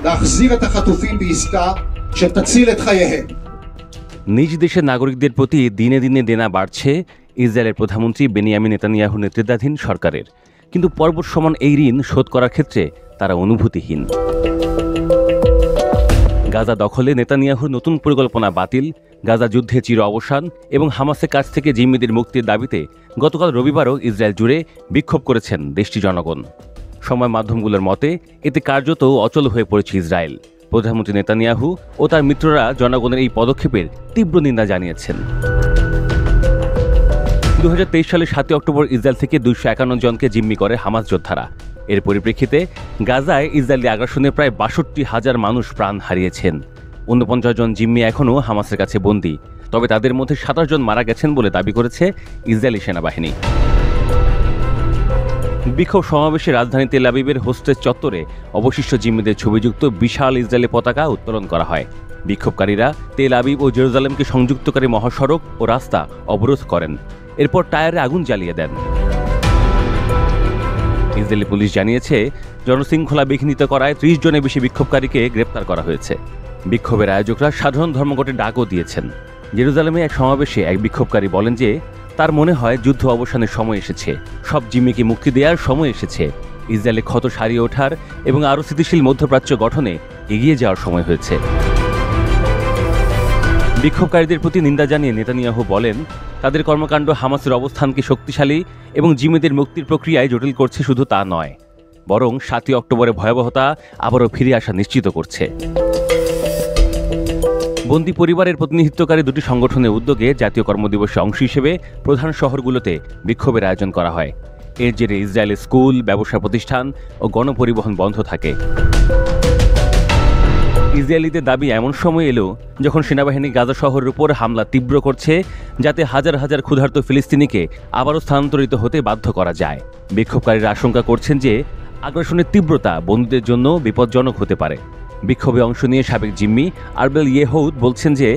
להחזיר את החטופים בעסקה שתציל את חייהם. নিজ দেশের নাগরিকদের প্রতি দিনে দিনে দেনা বাড়ছে ইসরায়েলের প্রধানমন্ত্রী বেনিয়ামিন নেতানিয়াহু নেতৃত্বাধীন সরকারের, কিন্তু পর্বত সমান এই ঋণ শোধ করার ক্ষেত্রে তারা অনুভূতিহীন। গাজা দখলে নেতানিয়াহুর নতুন পরিকল্পনা বাতিল, গাজা যুদ্ধে চির অবসান এবং হামাসের কাছ থেকে জিম্মিদের মুক্তির দাবিতে গতকাল রবিবারও ইসরায়েল জুড়ে বিক্ষোভ করেছেন দেশটির জনগণ। সংবাদ মাধ্যমগুলোর মতে এতে কার্যত অচল হয়ে পড়েছে ইসরায়েল। প্রধানমন্ত্রী নেতানিয়াহু ও তার মিত্ররা জনগণের এই পদক্ষেপের তীব্র নিন্দা জানিয়েছেন। 2023 সালের 7 অক্টোবর ইসরায়েল থেকে 251 জনকে জিম্মি করে হামাস যোদ্ধারা। এর পরিপ্রেক্ষিতে গাজায় ইসরায়েলি আগ্রাসনে প্রায় 62,000 মানুষ প্রাণ হারিয়েছেন। 49 জন জিম্মি এখনও হামাসের কাছে বন্দী, তবে তাদের মধ্যে 27 জন মারা গেছেন বলে দাবি করেছে ইসরায়েলি সেনাবাহিনী। বিক্ষোভ সমাবেশে রাজধানী তেল আবিবের হোস্টেস চত্বরে অবশিষ্ট জিম্মিদের ছবিযুক্ত বিশাল ইসরায়েলি পতাকা উত্তোলন করা হয়। বিক্ষোভকারীরা তেল আবিব ও জেরুজালেমকে সংযুক্তকারী মহাসড়ক ও রাস্তা অবরোধ করেন, এরপর টায়ারে আগুন জ্বালিয়ে দেন। ইসরায়েলি পুলিশ জানিয়েছে জনশৃঙ্খলা বিঘ্নিত করায় 30 জনের বেশি বিক্ষোভকারীকে গ্রেপ্তার করা হয়েছে। বিক্ষোভের আয়োজকরা সাধারণ ধর্মঘটের ডাকও দিয়েছেন। জেরুজালেমে এক সমাবেশে এক বিক্ষোভকারী বলেন যে তার মনে হয় যুদ্ধ অবসানের সময় এসেছে, সব জিম্মিকে মুক্তি দেওয়ার সময় এসেছে, ইসরায়েলে ক্ষত সারিয়ে ওঠার এবং আরও স্থিতিশীল মধ্যপ্রাচ্য গঠনে এগিয়ে যাওয়ার সময় হয়েছে। বিক্ষোভকারীদের প্রতি নিন্দা জানিয়ে নেতানিয়াহু বলেন তাদের কর্মকাণ্ড হামাসের অবস্থানকে শক্তিশালী এবং জিম্মিদের মুক্তির প্রক্রিয়ায় জটিল করছে, শুধু তা নয় বরং 7 অক্টোবরের ভয়াবহতা আবারও ফিরে আসা নিশ্চিত করছে। বন্দী পরিবারের প্রতিনিধিত্বকারী দুটি সংগঠনের উদ্যোগে জাতীয় কর্মদিবসের অংশ হিসেবে প্রধান শহরগুলোতে বিক্ষোভের আয়োজন করা হয়। এর জেরে ইসরায়েলের স্কুল, ব্যবসা প্রতিষ্ঠান ও গণপরিবহন বন্ধ থাকে। ইসরায়েলিদের দাবি এমন সময় এলো যখন সেনাবাহিনী গাজা শহরের উপর হামলা তীব্র করছে, যাতে হাজার হাজার ক্ষুধার্ত ফিলিস্তিনিকে আবারও স্থানান্তরিত হতে বাধ্য করা যায়। বিক্ষোভকারীরা আশঙ্কা করছেন যে আগ্রাসনের তীব্রতা বন্দীদের জন্য বিপজ্জনক হতে পারে। বিক্ষোভে অংশ নিয়ে সাবেক জিম্মি আরবেল ইয়েহুদ বলছেন যে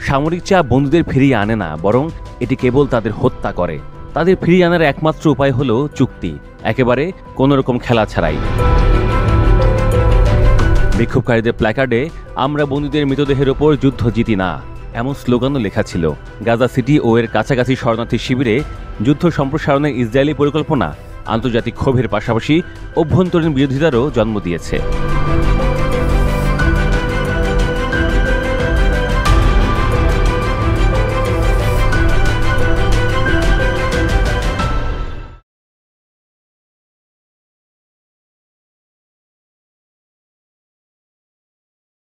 সামরিক চাপ বন্দীদের ফিরিয়ে আনে না, বরং এটি কেবল তাদের হত্যা করে। তাদের ফিরিয়ে আনার একমাত্র উপায় হলো চুক্তি, একেবারে কোনোরকম খেলা ছাড়াই। বিক্ষোভকারীদের প্ল্যাকার্ডে আমরা বন্দীদের মৃতদেহের ওপর যুদ্ধ জিতি না এমন স্লোগানও লেখা ছিল। গাজা সিটি ও এর কাছাকাছি শরণার্থী শিবিরে যুদ্ধ সম্প্রসারণের ইসরায়েলি পরিকল্পনা আন্তর্জাতিক ক্ষোভের পাশাপাশি অভ্যন্তরীণ বিরোধিতারও জন্ম দিয়েছে।